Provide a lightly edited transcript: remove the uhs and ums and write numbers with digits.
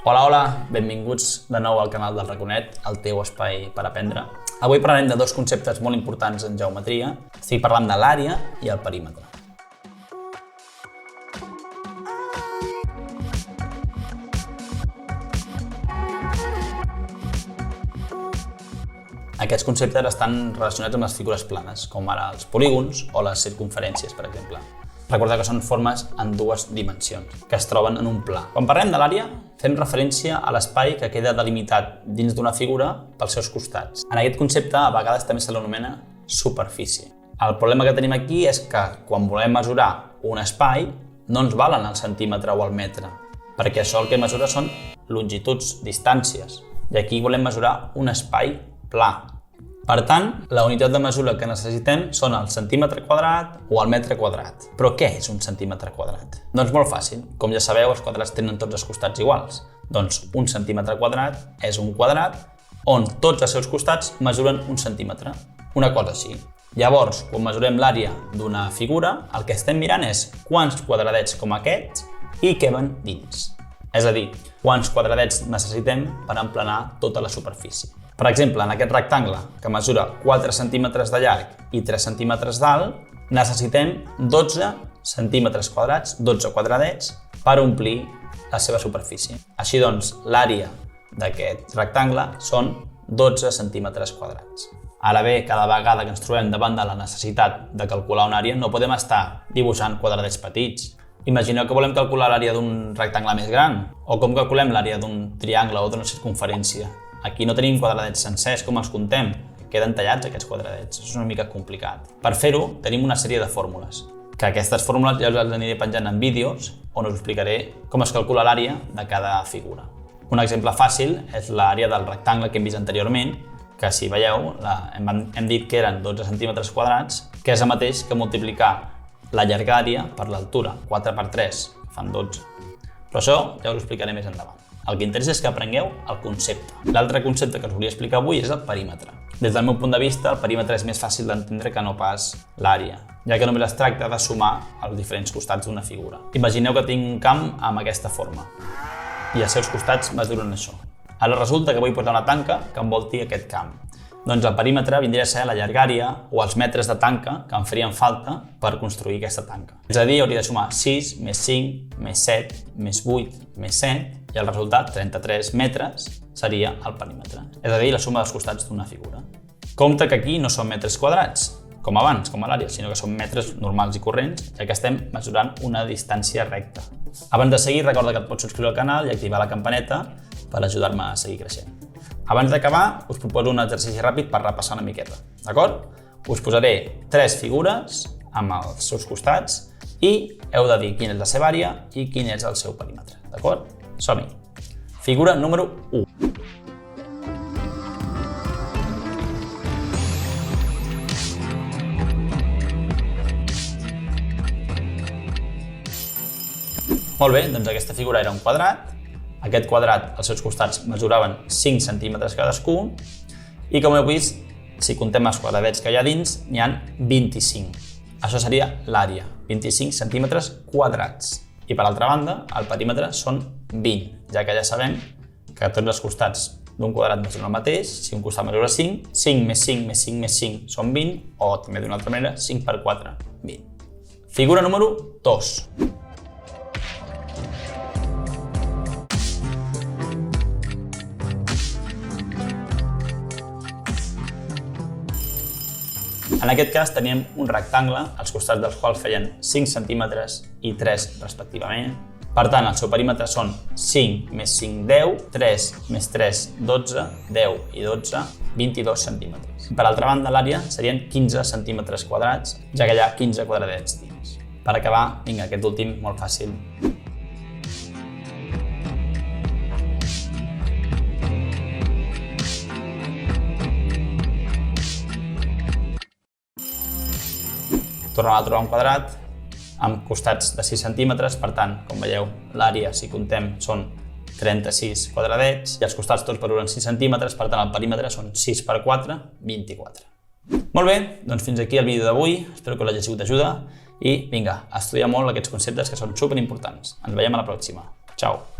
Hola, hola, benvinguts de nou al canal del Raconet, el teu espai per aprendre. Avui parlarem de dos conceptes molt importants en geometria. Estic parlant de l'àrea i el perímetre. Aquests conceptes estan relacionats amb les figures planes, com ara els polígons o les circumferències, per exemple. Recordeu que són formes en dues dimensions, que es troben en un pla. Quan parlem de l'àrea, fem referència a l'espai que queda delimitat dins d'una figura pels seus costats. En aquest concepte, a vegades també se l'anomena superfície. El problema que tenim aquí és que quan volem mesurar un espai, no ens valen el centímetre o el metre, perquè això el que mesura són longituds, distàncies, i aquí volem mesurar un espai pla. Per tant, la unitat de mesura que necessitem són el centímetre quadrat o el metre quadrat. Però què és un centímetre quadrat? Doncs molt fàcil. Com ja sabeu, els quadrats tenen tots els costats iguals. Doncs un centímetre quadrat és un quadrat on tots els seus costats mesuren un centímetre. Una cosa així. Llavors, quan mesurem l'àrea d'una figura, el que estem mirant és quants quadradets com aquests hi queben dins. És a dir, quants quadradets necessitem per emplenar tota la superfície. Per exemple, en aquest rectangle, que mesura 4 centímetres de llarg i 3 centímetres d'alt, necessitem 12 centímetres quadrats, 12 quadradets, per omplir la seva superfície. Així doncs, l'àrea d'aquest rectangle són 12 centímetres quadrats. Ara bé, cada vegada que ens trobem davant de la necessitat de calcular una àrea, no podem estar dibuixant quadradets petits. Imagineu que volem calcular l'àrea d'un rectangle més gran, o com calculem l'àrea d'un triangle o d'una circumferència. Aquí no tenim quadradets sencers, com els contem, queden tallats aquests quadradets, això és una mica complicat. Per fer-ho, tenim una sèrie de fórmules, que aquestes fórmules ja us les aniré penjant en vídeos on us explicaré com es calcula l'àrea de cada figura. Un exemple fàcil és l'àrea del rectangle que hem vist anteriorment, que si veieu, hem dit que eren 12 centímetres quadrats, que és el mateix que multiplicar la llargària per l'altura, 4 per 3, que fan 12. Però això ja us ho explicaré més endavant. El que interessa és que aprengueu el concepte. L'altre concepte que us volia explicar avui és el perímetre. Des del meu punt de vista, el perímetre és més fàcil d'entendre que no pas l'àrea, ja que només es tracta de sumar els diferents costats d'una figura. Imagineu que tinc un camp amb aquesta forma i els seus costats mesuren això. Ara resulta que vull posar una tanca que envolti aquest camp. Doncs el perímetre vindria a ser la llargària o els metres de tanca que em farien falta per construir aquesta tanca. És a dir, hauria de sumar 6 més 5 més 7 més 8 més 7 i el resultat, 33 metres, seria el perímetre. És a dir, la suma dels costats d'una figura. Compte que aquí no són metres quadrats, com abans, com a l'àrea, sinó que són metres normals i corrents, ja que estem mesurant una distància recta. Abans de seguir, recorda que et pots subscriure al canal i activar la campaneta per ajudar-me a seguir creixent. Abans d'acabar, us proposo un exercici ràpid per repassar una miqueta, d'acord? Us posaré 3 figures amb els seus costats i heu de dir quina és la seva àrea i quin és el seu perímetre, d'acord? Som-hi! Figura número 1. Molt bé, doncs aquesta figura era un quadrat. Aquest quadrat, els seus costats mesuraven 5 centímetres cadascun i com heu vist, si contem els quadradets que hi ha dins, n'hi ha 25. Això seria l'àrea, 25 centímetres quadrats. I per altra banda, el perímetre són 20, ja que ja sabem que tots els costats d'un quadrat mesuren el mateix. Si un costat mesura 5, 5 més 5 més 5 més 5 són 20, o també d'una altra manera, 5 per 4, 20. Figura número 2. En aquest cas teníem un rectangle, els costats dels quals feien 5 centímetres i 3 respectivament. Per tant, el seu perímetre són 5 més 5, 10, 3 més 3, 12, 10 i 12, 22 centímetres. Per altra banda, l'àrea serien 15 centímetres quadrats, ja que hi ha 15 quadradets dins. Per acabar, vinga, aquest últim, molt fàcil. Tornem a trobar un quadrat amb costats de 6 centímetres, per tant, com veieu, l'àrea, si contem, són 36 quadradets i els costats tots mesuren 6 centímetres, per tant, el perímetre són 6 per 4, 24. Molt bé, doncs fins aquí el vídeo d'avui, espero que us hagi sigut d'ajuda i vinga, a estudiar molt aquests conceptes que són superimportants. Ens veiem a la pròxima. Ciao!